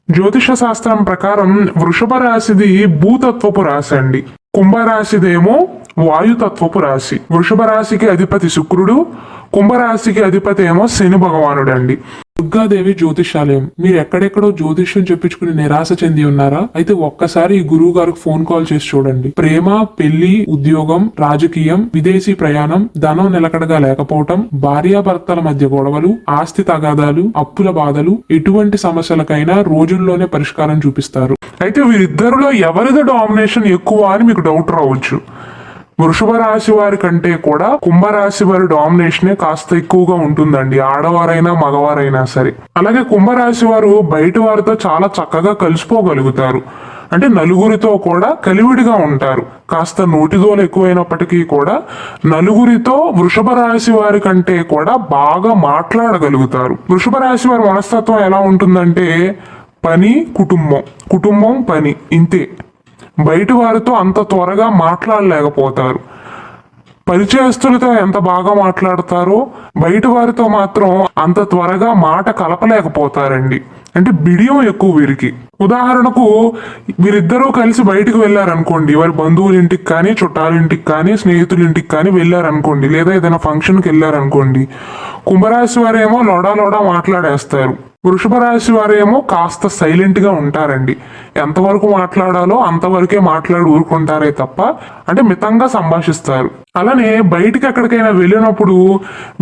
జ్యోతిష శాస్త్రం ప్రకారం వృషభ రాశిది భూతత్వపు రాశి అండి. కుంభరాశిదేమో వాయుతత్వపు రాశి. వృషభ రాశికి అధిపతి శుక్రుడు, కుంభరాశికి అధిపతి ఏమో శని భగవానుడు అండి. దుర్గాదేవి జ్యోతిషాలయం. మీరు ఎక్కడెక్కడో జ్యోతిష్యం చెప్పించుకుని నిరాశ చెంది ఉన్నారా? అయితే ఒక్కసారి ఈ గురువు గారికి ఫోన్ కాల్ చేసి చూడండి. ప్రేమ, పెళ్లి, ఉద్యోగం, రాజకీయం, విదేశీ ప్రయాణం, ధనం నిలకడగా లేకపోవటం, భార్యాభర్తల మధ్య గొడవలు, ఆస్తి తగాదాలు, అప్పుల బాధలు, ఎటువంటి సమస్యలకైనా రోజుల్లోనే పరిష్కారం చూపిస్తారు. అయితే వీరిద్దరిలో ఎవరిది డామినేషన్ ఎక్కువ అని మీకు డౌట్ రావచ్చు. వృషభ రాశి వారి కంటే కూడా కుంభరాశి వారి డామినేషనే కాస్త ఎక్కువగా ఉంటుందండి, ఆడవారైనా మగవారైనా సరే. అలాగే కుంభరాశి వారు బయట వారితో చాలా చక్కగా కలిసిపోగలుగుతారు. అంటే నలుగురితో కూడా కలివిడిగా ఉంటారు. కాస్త నోటిదోలు ఎక్కువైనప్పటికీ కూడా నలుగురితో వృషభ రాశి వారి కంటే కూడా బాగా మాట్లాడగలుగుతారు. వృషభ రాశి వారి మనస్తత్వం ఎలా ఉంటుందంటే పని, కుటుంబం, కుటుంబం, పని, ఇంతే. బయట వారితో అంత త్వరగా మాట్లాడలేకపోతారు. పరిచయస్తులతో ఎంత బాగా మాట్లాడతారో బయట వారితో మాత్రం అంత త్వరగా మాట కలపలేకపోతారండి. అంటే బిడియం ఎక్కువ వీరికి. ఉదాహరణకు వీరిద్దరూ కలిసి బయటకు వెళ్ళారనుకోండి, వారి బంధువుల ఇంటికి కానీ, చుట్టాల ఇంటికి కానీ, స్నేహితుల ఇంటికి కానీ వెళ్ళారనుకోండి, లేదా ఏదైనా ఫంక్షన్కి వెళ్ళారనుకోండి, కుంభరాశి వారేమో లోడా లోడా మాట్లాడేస్తారు. వృషభ రాశి వారేమో కాస్త సైలెంట్ గా ఉంటారండి. ఎంతవరకు మాట్లాడాలో అంతవరకే మాట్లాడి ఊరుకుంటారే తప్ప అంటే మితంగా సంభాషిస్తారు. అలానే బయటికి ఎక్కడికైనా వెళ్ళినప్పుడు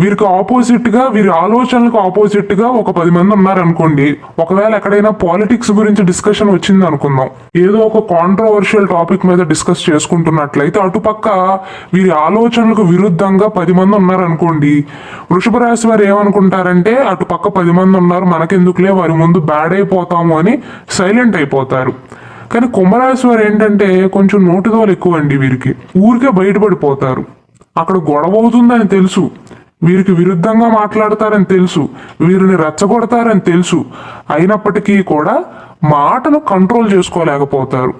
వీరికి ఆపోజిట్ గా, వీరి ఆలోచనలకు ఆపోజిట్ గా ఒక 10 మంది ఉన్నారనుకోండి, ఒకవేళ ఎక్కడైనా పాలిటిక్స్ గురించి డిస్కషన్ వచ్చింది అనుకుందాం, ఏదో ఒక కాంట్రవర్షియల్ టాపిక్ మీద డిస్కస్ చేసుకుంటున్నట్లయితే అటుపక్క వీరి ఆలోచనలకు విరుద్ధంగా 10 మంది ఉన్నారనుకోండి, వృషభ రాశి వారు ఏమనుకుంటారంటే అటుపక్క 10 మంది ఉన్నారు, మనకెందుకులే, వారి ముందు బ్యాడ్ అయిపోతాము అని సైలెంట్ అయిపోతారు. కానీ కుంభరాశి వారు ఏంటంటే కొంచెం నోటిదోలు ఎక్కువ అండి. వీరికి ఊరికే బయటపడిపోతారు. అక్కడ గొడవ అవుతుందని తెలుసు, వీరికి విరుద్ధంగా మాట్లాడతారని తెలుసు, వీరిని రెచ్చగొడతారని తెలుసు, అయినప్పటికీ కూడా మాటను కంట్రోల్ చేసుకోలేకపోతారు.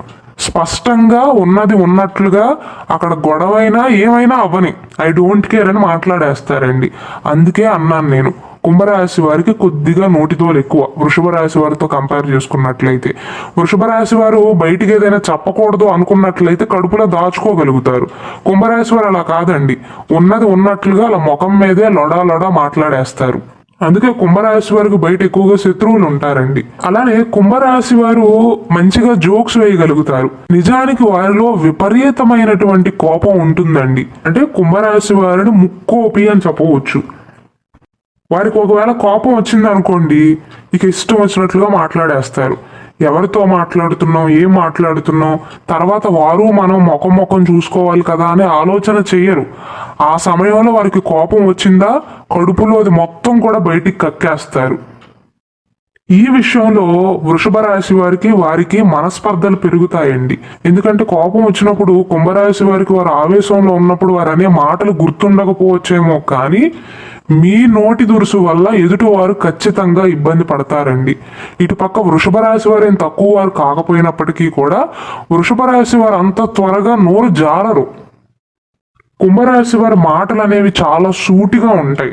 స్పష్టంగా ఉన్నది ఉన్నట్లుగా అక్కడ గొడవైనా ఏమైనా అవ్వని ఐ డోంట్ కేర్ అని మాట్లాడేస్తారండి. అందుకే అన్నాను నేను, కుంభరాశి వారికి కొద్దిగా నోటితోలు ఎక్కువ వృషభ రాశి వారితో కంపేర్ చేసుకున్నట్లయితే. వృషభ రాశి వారు బయటికి ఏదైనా చెప్పకూడదు అనుకున్నట్లయితే కడుపులో దాచుకోగలుగుతారు. కుంభరాశి వారు అలా కాదండి, ఉన్నది ఉన్నట్లుగా అలా ముఖం మీదే లొడా లొడా మాట్లాడేస్తారు. అందుకే కుంభరాశి వారికి బయట ఎక్కువగా శత్రువులు ఉంటారండి. అలానే కుంభరాశి వారు మంచిగా జోక్స్ వేయగలుగుతారు. నిజానికి వారిలో విపరీతమైనటువంటి కోపం ఉంటుందండి. అంటే కుంభరాశి వారిని ముక్కోపి అని చెప్పవచ్చు. వారికి ఒకవేళ కోపం వచ్చింది అనుకోండి, ఇక ఇష్టం వచ్చినట్లుగా మాట్లాడేస్తారు. ఎవరితో మాట్లాడుతున్నాం, ఏం మాట్లాడుతున్నాం, తర్వాత వారు మనం ముఖం చూసుకోవాలి కదా అని ఆలోచన చెయ్యరు. ఆ సమయంలో వారికి కోపం వచ్చిందా కడుపులో అది మొత్తం కూడా బయటికి కక్కేస్తారు. ఈ విషయంలో వృషభ రాశి వారికి మనస్పర్ధలు పెరుగుతాయండి. ఎందుకంటే కోపం వచ్చినప్పుడు కుంభరాశి వారికి వారు ఆవేశంలో ఉన్నప్పుడు వారు అనే మాటలు గుర్తుండకపోవచ్చేమో, కానీ మీ నోటి దురుసు వల్ల ఎదుటివారు ఖచ్చితంగా ఇబ్బంది పడతారండి. ఇటుపక్క వృషభ రాశి వారు ఏం తక్కువ వారు కాకపోయినప్పటికీ కూడా వృషభ రాశి వారు అంత త్వరగా నోరు జారరు. కుంభరాశి వారి మాటలు అనేవి చాలా సూటిగా ఉంటాయి,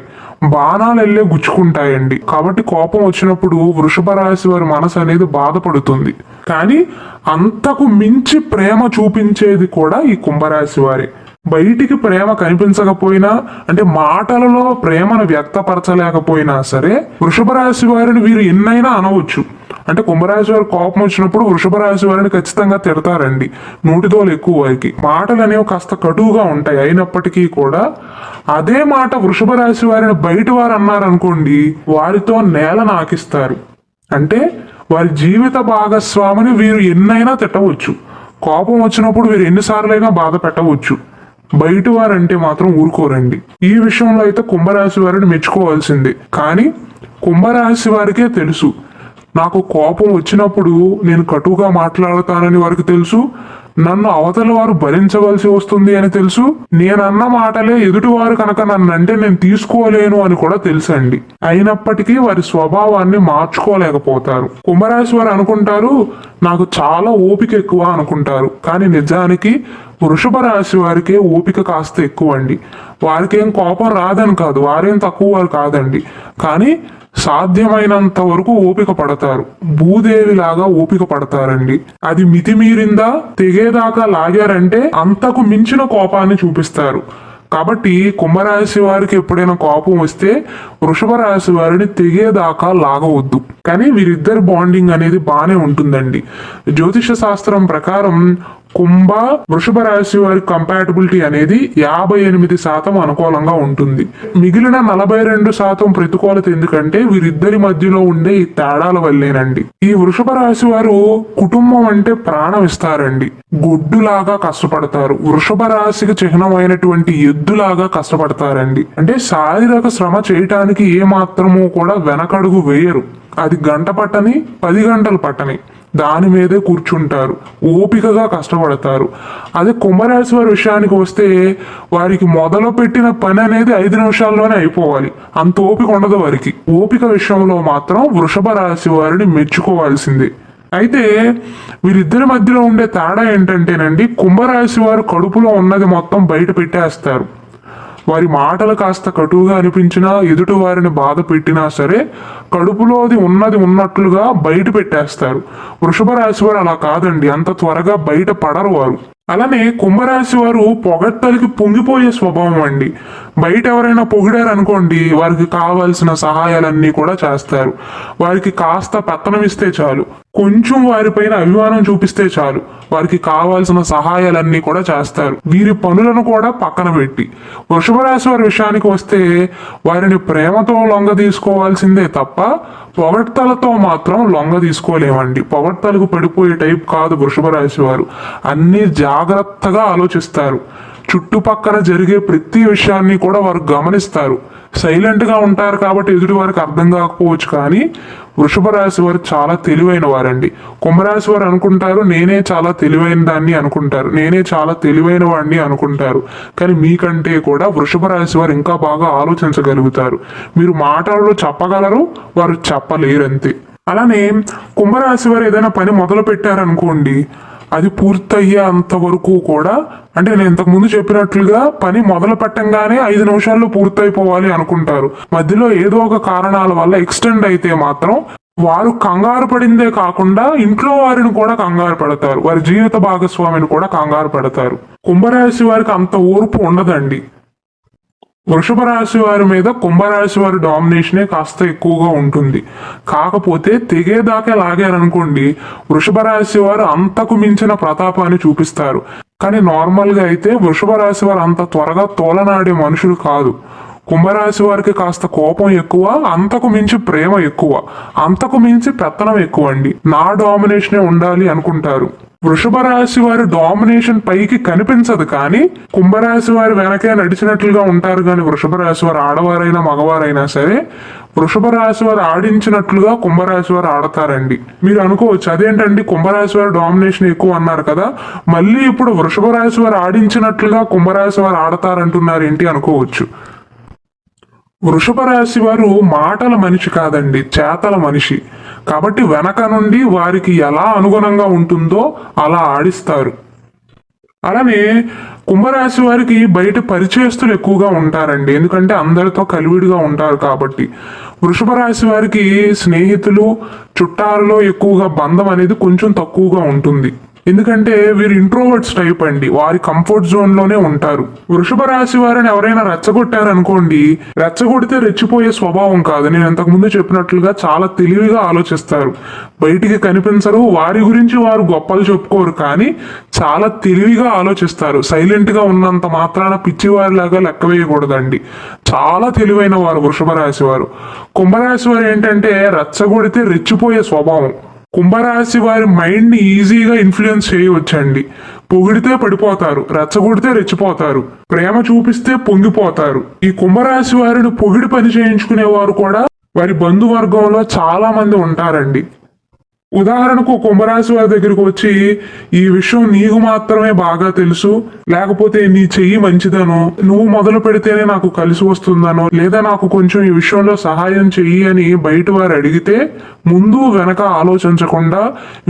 బాణాలు వెళ్ళే గుచ్చుకుంటాయండి. కాబట్టి కోపం వచ్చినప్పుడు వృషభ రాశి వారి మనసు అనేది బాధపడుతుంది. కానీ అంతకు మించి ప్రేమ చూపించేది కూడా ఈ కుంభరాశి వారే. బయటికి ప్రేమ కనిపించకపోయినా, అంటే మాటలలో ప్రేమను వ్యక్తపరచలేకపోయినా సరే వృషభ రాశి వారిని వీరు ఎన్నైనా అనవచ్చు. అంటే కుంభరాశి వారి కోపం వచ్చినప్పుడు వృషభ రాశి వారిని ఖచ్చితంగా తిడతారండి. నోటిదోలు ఎక్కువ వారికి, మాటలు అనేవి కాస్త కటువుగా ఉంటాయి. అయినప్పటికీ కూడా అదే మాట వృషభ రాశి వారిని బయట వారు అన్నారనుకోండి, వారితో నేల నాకిస్తారు. అంటే వారి జీవిత భాగస్వామిని వీరు ఎన్నైనా తిట్టవచ్చు. కోపం వచ్చినప్పుడు వీరు ఎన్నిసార్లైనా బాధ పెట్టవచ్చు. బయట వారంటే మాత్రం ఊరుకోరండి. ఈ విషయంలో అయితే కుంభరాశి వారిని మెచ్చుకోవాల్సిందే. కానీ కుంభరాశి వారికే తెలుసు, నాకు కోపం వచ్చినప్పుడు నేను కటువుగా మాట్లాడతానని వారికి తెలుసు, నన్ను అవతల వారు భరించవలసి వస్తుంది అని తెలుసు, నేనన్న మాటలే ఎదుటివారు కనుక నన్నంటే నేను తీసుకోలేను అని కూడా తెలుసండి. అయినప్పటికీ వారి స్వభావాన్ని మార్చుకోలేకపోతారు. కుంభరాశి వారు అనుకుంటారు నాకు చాలా ఓపిక ఎక్కువ అనుకుంటారు, కానీ నిజానికి వృషభ రాశి వారికే ఓపిక కాస్త ఎక్కువ అండి. వారికేం కోపం రాదని కాదు, వారేం తక్కువ వారు కాదండి, కానీ సాధ్యమైనంత వరకు ఓపిక పడతారు. భూదేవిలాగా ఓపిక పడతారండి. అది మితిమీరిందా తెగేదాకా లాగారంటే అంతకు మించిన కోపాన్ని చూపిస్తారు. కాబట్టి కుంభరాశి వారికి ఎప్పుడైనా కోపం వస్తే వృషభ రాశి వారిని తెగేదాకా లాగవద్దు. కానీ వీరిద్దరి బాండింగ్ అనేది బాగానే ఉంటుందండి. జ్యోతిష శాస్త్రం ప్రకారం కుంభ వృషభ రాశి వారి కంపాటబిలిటీ అనేది 58% అనుకూలంగా ఉంటుంది. మిగిలిన 42% ప్రతికూలత ఎందుకంటే వీరిద్దరి మధ్యలో ఉండే ఈ తేడాల వల్లేనండి. ఈ వృషభ రాశి వారు కుటుంబం అంటే ప్రాణం ఇస్తారండి. గొడ్డులాగా కష్టపడతారు. వృషభ రాశికి చిహ్నమైనటువంటి ఎద్దులాగా కష్టపడతారండి. అంటే శారీరక శ్రమ చేయటానికి ఏ మాత్రము కూడా వెనకడుగు వేయరు. అది గంట పట్టని 10 గంటలు పట్టని దాని మీదే కూర్చుంటారు. ఓపికగా కష్టపడతారు. అదే కుంభరాశి వారి విషయానికి వస్తే వారికి మొదలు పెట్టిన పని అనేది 5 నిమిషాల్లోనే అయిపోవాలి. అంత ఓపిక ఉండదు వారికి. ఓపిక విషయంలో మాత్రం వృషభ రాశి వారిని మెచ్చుకోవాల్సిందే. అయితే వీరిద్దరి మధ్యలో ఉండే తేడా ఏంటంటేనండి, కుంభరాశి వారు కడుపులో ఉన్నది మొత్తం బయట పెట్టేస్తారు. వారి మాటలు కాస్త కటువుగా అనిపించినా, ఎదుటి వారిని బాధ పెట్టినా సరే కడుపులోది ఉన్నది ఉన్నట్లుగా బయట పెట్టేస్తారు. వృషభ రాశి వారు అలా కాదండి, అంత త్వరగా బయట పడరు వారు. అలానే కుంభరాశి వారు పొగడ్తలకి పొంగిపోయే స్వభావం అండి. బయట ఎవరైనా పొగిడారు అనుకోండి, వారికి కావాల్సిన సహాయాలన్నీ కూడా చేస్తారు. వారికి కాస్త పెత్తనం ఇస్తే చాలు, కొంచెం వారిపైన అభిమానం చూపిస్తే చాలు, వారికి కావాల్సిన సహాయాలన్నీ కూడా చేస్తారు. వీరి పనులను కూడా పక్కన పెట్టి. వృషభ రాశి వారి విషయానికి వస్తే వారిని ప్రేమతో లొంగ తీసుకోవాల్సిందే తప్ప పొగడ్తలతో మాత్రం లొంగ తీసుకోలేమండి. పొగడ్తలకు పడిపోయే టైప్ కాదు వృషభ రాశి వారు. అన్ని జాగ్రత్తగా ఆలోచిస్తారు. చుట్టుపక్కల జరిగే ప్రతి విషయాన్ని కూడా వారు గమనిస్తారు. సైలెంట్గా ఉంటారు కాబట్టి ఎదుటి వారికి అర్థం కాకపోవచ్చు, కానీ వృషభ రాశి వారు చాలా తెలివైన వారండి. కుంభరాశి వారు అనుకుంటారు నేనే చాలా తెలివైన దాన్ని అనుకుంటారు, నేనే చాలా తెలివైన వాడిని అనుకుంటారు. కానీ మీకంటే కూడా వృషభ రాశి వారు ఇంకా బాగా ఆలోచించగలుగుతారు. మీరు మాటల్లో చెప్పగలరు, వారు చెప్పలేరంతే. అలానే కుంభరాశి వారు ఏదైనా పని మొదలు పెట్టారనుకోండి, అది పూర్తయ్యే అంతవరకు కూడా, అంటే నేను ఇంతకు ముందు చెప్పినట్లుగా పని మొదలు పెట్టంగానే 5 నిమిషాల్లో పూర్తయిపోవాలి అనుకుంటారు. మధ్యలో ఏదో ఒక కారణాల వల్ల ఎక్స్టెండ్ అయితే మాత్రం వారు కంగారు పడిందే కాకుండా ఇంట్లో వారిని కూడా కంగారు పెడతారు. వారి జీవిత భాగస్వామిని కూడా కంగారు పెడతారు. కుంభరాశి వారికి అంత ఓర్పు ఉండదండి. వృషభ రాశి వారి మీద కుంభరాశి వారి డామినేషనే కాస్త ఎక్కువగా ఉంటుంది. కాకపోతే తెగేదాకా లాగారనుకోండి, వృషభ రాశి వారు అంతకు మించిన ప్రతాపాన్ని చూపిస్తారు. కానీ నార్మల్గా అయితే వృషభ రాశి వారు అంత త్వరగా తోలనాడే మనుషులు కాదు. కుంభరాశి వారికి కాస్త కోపం ఎక్కువ, అంతకు మించి ప్రేమ ఎక్కువ, అంతకు మించి పెత్తనం ఎక్కువ అండి. నా డామినేషనే ఉండాలి అనుకుంటారు. వృషభ రాశి వారి డామినేషన్ పైకి కనిపించదు, కానీ కుంభరాశి వారి వెనకే నడిచినట్లుగా ఉంటారు. కానీ వృషభ రాశి వారు ఆడవారైనా మగవారైనా సరే వృషభ రాశి వారు ఆడించినట్లుగా కుంభరాశి వారు ఆడతారండి. మీరు అనుకోవచ్చు అదేంటండి కుంభరాశి వారు డామినేషన్ ఎక్కువ అన్నారు కదా, మళ్ళీ ఇప్పుడు వృషభ రాశి వారు ఆడించినట్లుగా కుంభరాశి వారు ఆడతారంటున్నారు ఏంటి అనుకోవచ్చు. వృషభ రాశి వారు మాటల మనిషి కాదండి, చేతల మనిషి. కాబట్టి వెనక నుండి వారికి ఎలా అనుగుణంగా ఉంటుందో అలా ఆడిస్తారు. అలానే కుంభరాశి వారికి బయట పరిచయస్తులు ఎక్కువగా ఉంటారండి, ఎందుకంటే అందరితో కలివిడిగా ఉంటారు కాబట్టి. వృషభ రాశి వారికి స్నేహితులు చుట్టాలలో ఎక్కువగా బంధం అనేది కొంచెం తక్కువగా ఉంటుంది. ఎందుకంటే వీరు ఇంట్రోవర్ట్స్ టైప్ అండి, వారి కంఫర్ట్ జోన్ లోనే ఉంటారు. వృషభ రాశి వారిని ఎవరైనా రెచ్చగొట్టారనుకోండి, రెచ్చగొడితే రెచ్చిపోయే స్వభావం కాదు. నేను ఇంతకు ముందు చెప్పినట్లుగా చాలా తెలివిగా ఆలోచిస్తారు. బయటికి కనిపించరు, వారి గురించి వారు గొప్పలు చెప్పుకోరు, కానీ చాలా తెలివిగా ఆలోచిస్తారు. సైలెంట్ గా ఉన్నంత మాత్రాన పిచ్చివారిలాగా లెక్క వేయకూడదండి. చాలా తెలివైన వారు వృషభ రాశి వారు. కుంభరాశి వారు ఏంటంటే రెచ్చగొడితే రెచ్చిపోయే స్వభావం. కుంభరాశి వారి మైండ్ని ఈజీగా ఇన్ఫ్లుయెన్స్ చేయవచ్చండి. పొగిడితే పడిపోతారు, రెచ్చగొడితే రెచ్చిపోతారు, ప్రేమ చూపిస్తే పొంగిపోతారు. ఈ కుంభరాశి వారిని పొగిడి పని చేయించుకునేవారు కూడా వారి బంధువర్గంలో చాలా మంది ఉంటారండి. ఉదాహరణకు కుంభరాశి వారి దగ్గరకు వచ్చి ఈ విషయం నీకు మాత్రమే బాగా తెలుసు, లేకపోతే నీ చెయ్యి మంచిదనో, నువ్వు మొదలు పెడితేనే నాకు కలిసి వస్తుందనో, లేదా నాకు కొంచెం ఈ విషయంలో సహాయం చెయ్యి అని బయట వారు అడిగితే ముందు వెనక ఆలోచించకుండా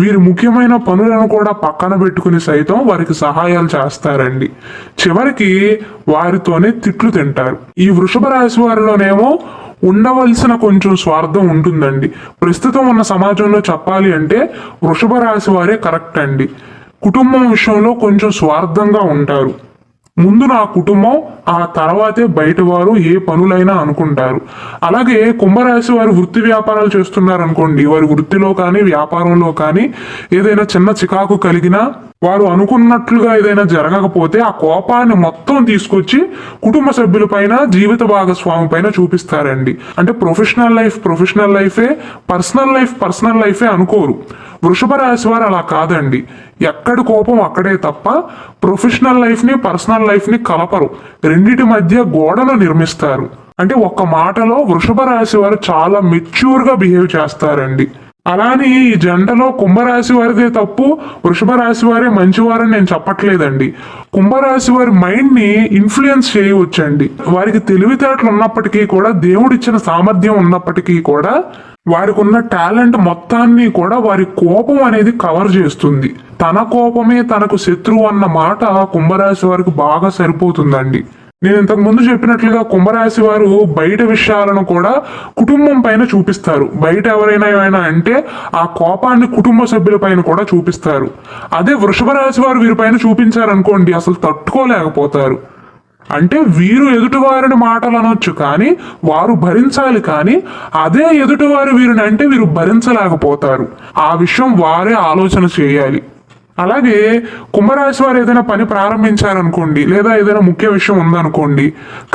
వీరి ముఖ్యమైన పనులను కూడా పక్కన పెట్టుకుని సైతం వారికి సహాయాలు చేస్తారండి. చివరికి వారితోనే తిట్లు తింటారు. ఈ వృషభ రాశి వారిలోనేమో ఉండవలసిన కొంచెం స్వార్థం ఉంటుందండి. ప్రస్తుతం ఉన్న సమాజంలో చెప్పాలి అంటే వృషభ రాశి వారే కరెక్ట్ అండి. కుటుంబం విషయంలో కొంచెం స్వార్థంగా ఉంటారు. ముందు నా కుటుంబం, ఆ తర్వాతే బయట వారు ఏ పనులైనా అనుకుంటారు. అలాగే కుంభరాశి వారు వృత్తి వ్యాపారాలు చేస్తున్నారనుకోండి, వారి వృత్తిలో కానీ వ్యాపారంలో కానీ ఏదైనా చిన్న చికాకు కలిగినా, వారు అనుకున్నట్లుగా ఏదైనా జరగకపోతే ఆ కోపాన్ని మొత్తం తీసుకొచ్చి కుటుంబ సభ్యులపైన, జీవిత భాగస్వామి పైన చూపిస్తారండి. అంటే ప్రొఫెషనల్ లైఫే, పర్సనల్ లైఫే అనుకోరు. వృషభ రాశి వారు అలా కాదండి. ఎక్కడి కోపం అక్కడే తప్ప ప్రొఫెషనల్ లైఫ్ని, పర్సనల్ లైఫ్ని కలపరు. రెండిటి మధ్య గోడను నిర్మిస్తారు. అంటే ఒక్క మాటలో వృషభ రాశి వారు చాలా మెచ్యూర్గా బిహేవ్ చేస్తారండి. అలానే ఈ జంటలో కుంభరాశి వారిదే తప్పు, వృషభ రాశి వారే మంచివారని నేను చెప్పట్లేదండి. కుంభరాశి వారి మైండ్ని ఇన్ఫ్లుయెన్స్ చేయవచ్చండి. వారికి తెలివితేటలు ఉన్నప్పటికీ కూడా, దేవుడిచ్చిన సామర్థ్యం ఉన్నప్పటికీ కూడా, వారికి ఉన్న టాలెంట్ మొత్తాన్ని కూడా వారి కోపం అనేది కవర్ చేస్తుంది. తన కోపమే తనకు శత్రువు అన్న మాట కుంభరాశి వారికి బాగా సరిపోతుందండి. నేను ఇంతకు ముందు చెప్పినట్లుగా కుంభరాశి వారు బయట విషయాలను కూడా కుటుంబం పైన చూపిస్తారు. బయట ఎవరైనా ఏమైనా అంటే ఆ కోపాన్ని కుటుంబ సభ్యుల పైన కూడా చూపిస్తారు. అదే వృషభ రాశి వారు వీరిపైన చూపించారనుకోండి, అసలు తట్టుకోలేకపోతారు. అంటే వీరు ఎదుటివారిని మాటలు అనొచ్చు కానీ వారు భరించాలి, కానీ అదే ఎదుటివారు వీరిని అంటే వీరు భరించలేకపోతారు. ఆ విషయం వారే ఆలోచన చేయాలి. అలాగే కుంభరాశి వారు ఏదైనా పని ప్రారంభించారనుకోండి, లేదా ఏదైనా ముఖ్య విషయం ఉందనుకోండి,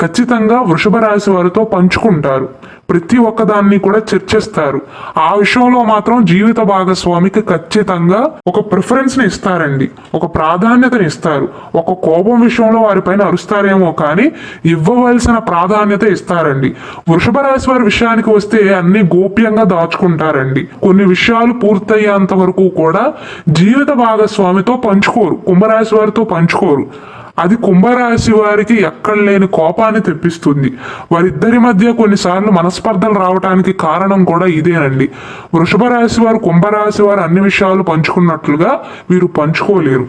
ఖచ్చితంగా వృషభ రాశి వారితో పంచుకుంటారు. ప్రతి ఒక్కదాన్ని కూడా చర్చిస్తారు. ఆ విషయంలో మాత్రం జీవిత భాగస్వామికి ఖచ్చితంగా ఒక ప్రిఫరెన్స్ని ఇస్తారండి, ఒక ప్రాధాన్యతని ఇస్తారు. ఒక కోపం విషయంలో వారిపైన అరుస్తారేమో కానీ ఇవ్వవలసిన ప్రాధాన్యత ఇస్తారండి. వృషభ రాశి వారి విషయానికి వస్తే అన్ని గోప్యంగా దాచుకుంటారండి. కొన్ని విషయాలు పూర్తయ్యేంత వరకు కూడా జీవిత భాగస్వామితో పంచుకోరు, కుంభరాశి వారితో పంచుకోరు. అది కుంభరాశి వారికి ఎక్కడ లేని కోపాన్ని తెప్పిస్తుంది. వారిద్దరి మధ్య కొన్నిసార్లు మనస్పర్ధలు రావడానికి కారణం కూడా ఇదేనండి. వృషభ రాశి వారు కుంభరాశి వారు అన్ని విషయాలు పంచుకున్నట్లుగా వీరు పంచుకోలేరు.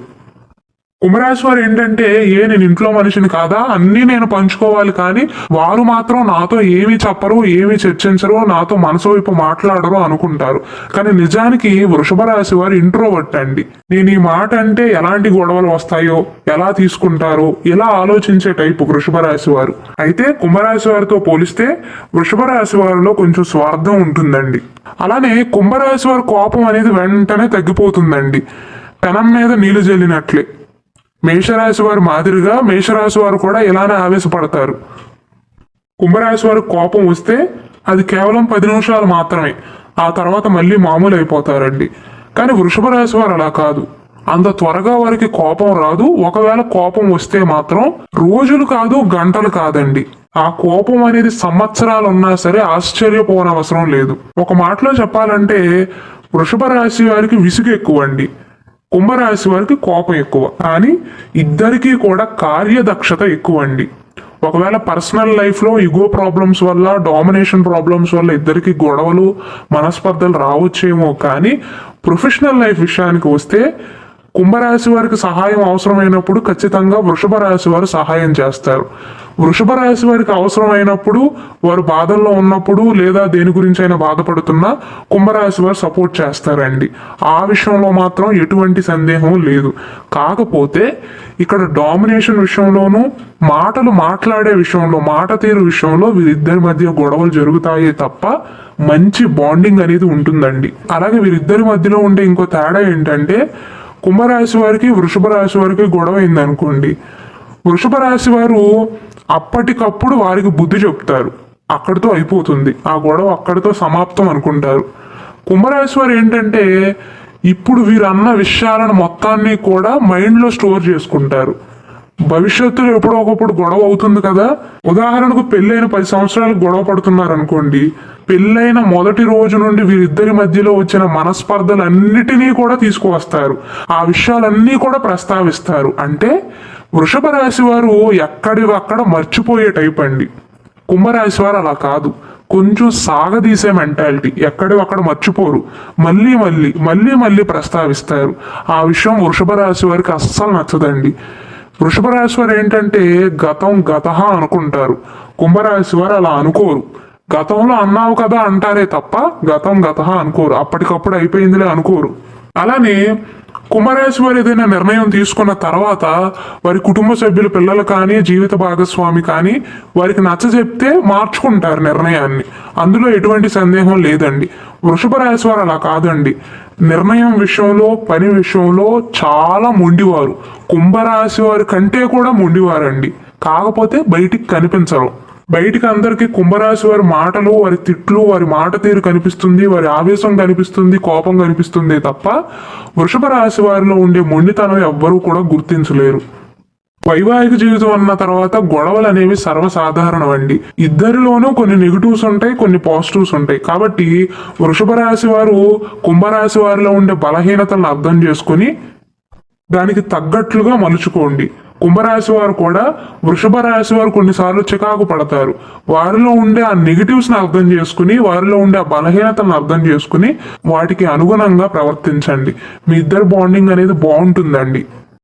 కుంభరాశి వారు ఏంటంటే, నేను ఇంట్లో మనిషిని కాదా, అన్నీ నేను పంచుకోవాలి, కానీ వారు మాత్రం నాతో ఏమి చెప్పరు, ఏమి చర్చించరు, నాతో మనసు వైపు మాట్లాడరు అనుకుంటారు. కానీ నిజానికి వృషభ రాశి వారు ఇంట్రోవర్ట్ అండి. నేను ఈ మాట అంటే ఎలాంటి గొడవలు వస్తాయో, ఎలా తీసుకుంటారో ఇలా ఆలోచించే టైపు వృషభ రాశి వారు. అయితే కుంభరాశి వారితో పోలిస్తే వృషభ రాశి వారిలో కొంచెం స్వార్థం ఉంటుందండి. అలానే కుంభరాశి వారి కోపం అనేది వెంటనే తగ్గిపోతుందండి, పెనం మీద నీళ్లు జల్లినట్లే. మేషరాశి వారి మాదిరిగా మేషరాశి వారు కూడా ఇలానే ఆవేశపడతారు. కుంభరాశి వారికి కోపం వస్తే అది కేవలం 10 నిమిషాలు మాత్రమే, ఆ తర్వాత మళ్ళీ మామూలు అయిపోతారండి. కానీ వృషభ రాశి వారు అలా కాదు, అంత త్వరగా వారికి కోపం రాదు. ఒకవేళ కోపం వస్తే మాత్రం రోజులు కాదు, గంటలు కాదండి. ఆ కోపం అనేది సంవత్సరాలు ఉన్నా సరే ఆశ్చర్యపోనవసరం లేదు. ఒక మాటలో చెప్పాలంటే వృషభ రాశి వారికి విసుగు ఎక్కువ అండి, కుంభరాశి వారికి కోపం ఎక్కువ. కానీ ఇద్దరికీ కూడా కార్యదక్షత ఎక్కువ అండి. ఒకవేళ పర్సనల్ లైఫ్లో ఇగో ప్రాబ్లమ్స్ వల్ల, డామినేషన్ ప్రాబ్లమ్స్ వల్ల ఇద్దరికి గొడవలు, మనస్పర్ధలు రావచ్చేమో, కానీ ప్రొఫెషనల్ లైఫ్ విషయానికి వస్తే కుంభరాశి వారికి సహాయం అవసరమైనప్పుడు ఖచ్చితంగా వృషభ రాశి వారు సహాయం చేస్తారు. వృషభ రాశి వారికి అవసరమైనప్పుడు, వారు బాధల్లో ఉన్నప్పుడు, లేదా దేని గురించి అయినా బాధపడుతున్నా కుంభరాశి వారు సపోర్ట్ చేస్తారండి. ఆ విషయంలో మాత్రం ఎటువంటి సందేహం లేదు. కాకపోతే ఇక్కడ డామినేషన్ విషయంలోనూ, మాటలు మాట్లాడే విషయంలో, మాట తీరు విషయంలో వీరిద్దరి మధ్య గొడవలు జరుగుతాయే తప్ప మంచి బాండింగ్ అనేది ఉంటుందండి. అలాగే వీరిద్దరి మధ్యలో ఉండే ఇంకో తేడా ఏంటంటే, కుంభరాశి వారికి వృషభ రాశి వారికి గొడవ అయింది అనుకోండి, వృషభ రాశి వారు అప్పటికప్పుడు వారికి బుద్ధి చెప్తారు, అక్కడితో అయిపోతుంది, ఆ గొడవ అక్కడితో సమాప్తం అనుకుంటారు. కుంభరాశి వారు ఏంటంటే, ఇప్పుడు వీరు అన్న విషయాలను మొత్తాన్ని కూడా మైండ్లో స్టోర్ చేసుకుంటారు. భవిష్యత్తులో ఎప్పుడో ఒకప్పుడు గొడవ అవుతుంది కదా. ఉదాహరణకు పెళ్ళైన 10 సంవత్సరాలకు గొడవ పడుతున్నారు అనుకోండి, పెళ్ళైన మొదటి రోజు నుండి వీరిద్దరి మధ్యలో వచ్చిన మనస్పర్ధలన్నిటినీ కూడా తీసుకువస్తారు, ఆ విషయాలన్నీ కూడా ప్రస్తావిస్తారు. అంటే వృషభ రాశి వారు ఎక్కడివక్కడ మర్చిపోయే టైప్ అండి. కుంభరాశి వారు అలా కాదు, కొంచెం సాగదీసే మెంటాలిటీ, ఎక్కడివక్కడ మర్చిపోరు, మళ్ళీ మళ్ళీ మళ్ళీ మళ్ళీ ప్రస్తావిస్తారు. ఆ విషయం వృషభ రాశి వారికి అస్సలు నచ్చదండి. వృషభ రాశి వారు ఏంటంటే గతం గతహ అనుకుంటారు, కుంభరాశి వారు అలా అనుకోరు. గతంలో అన్నావు కదా అంటారే తప్ప గతం గత అనుకోరు, అప్పటికప్పుడు అయిపోయిందిలే అనుకోరు. అలానే కుంభరాశి వారు ఏదైనా నిర్ణయం తీసుకున్న తర్వాత వారి కుటుంబ సభ్యులు, పిల్లలు కానీ జీవిత భాగస్వామి కానీ వారికి నచ్చజెప్తే మార్చుకుంటారు నిర్ణయాన్ని. అందులో ఎటువంటి సందేహం లేదండి. వృషభ రాశి వారు అలా కాదండి. నిర్ణయం విషయంలో, పని విషయంలో చాలా మొండివారు. కుంభరాశి వారి కంటే కూడా మొండివారండి. కాకపోతే బయటికి కనిపించరు. బయటికి అందరికీ కుంభరాశి వారి మాటలు, వారి తిట్లు, వారి మాట తీరు కనిపిస్తుంది, వారి ఆవేశం కనిపిస్తుంది, కోపం కనిపిస్తుంది తప్ప వృషభ రాశి వారిలో ఉండే మొండితనం ఎవ్వరూ కూడా గుర్తించలేరు. వైవాహిక జీవితం అన్న తర్వాత గొడవలు అనేవి సర్వసాధారణం అండి. ఇద్దరిలోనూ కొన్ని నెగిటివ్స్ ఉంటాయి, కొన్ని పాజిటివ్స్ ఉంటాయి. కాబట్టి వృషభ రాశి వారు కుంభరాశి వారిలో ఉండే బలహీనతలను అర్థం చేసుకుని దానికి తగ్గట్లుగా మలుచుకోండి. కుంభరాశి వారు కూడా వృషభ రాశి వారు కొన్నిసార్లు చికాకు పడతారు. వారిలో ఉండే ఆ నెగిటివ్స్ని అర్థం చేసుకుని, వారిలో ఉండే ఆ బలహీనతలను అర్థం చేసుకుని వాటికి అనుగుణంగా ప్రవర్తించండి. మీ ఇద్దరు బాండింగ్ అనేది బాగుంటుందండి.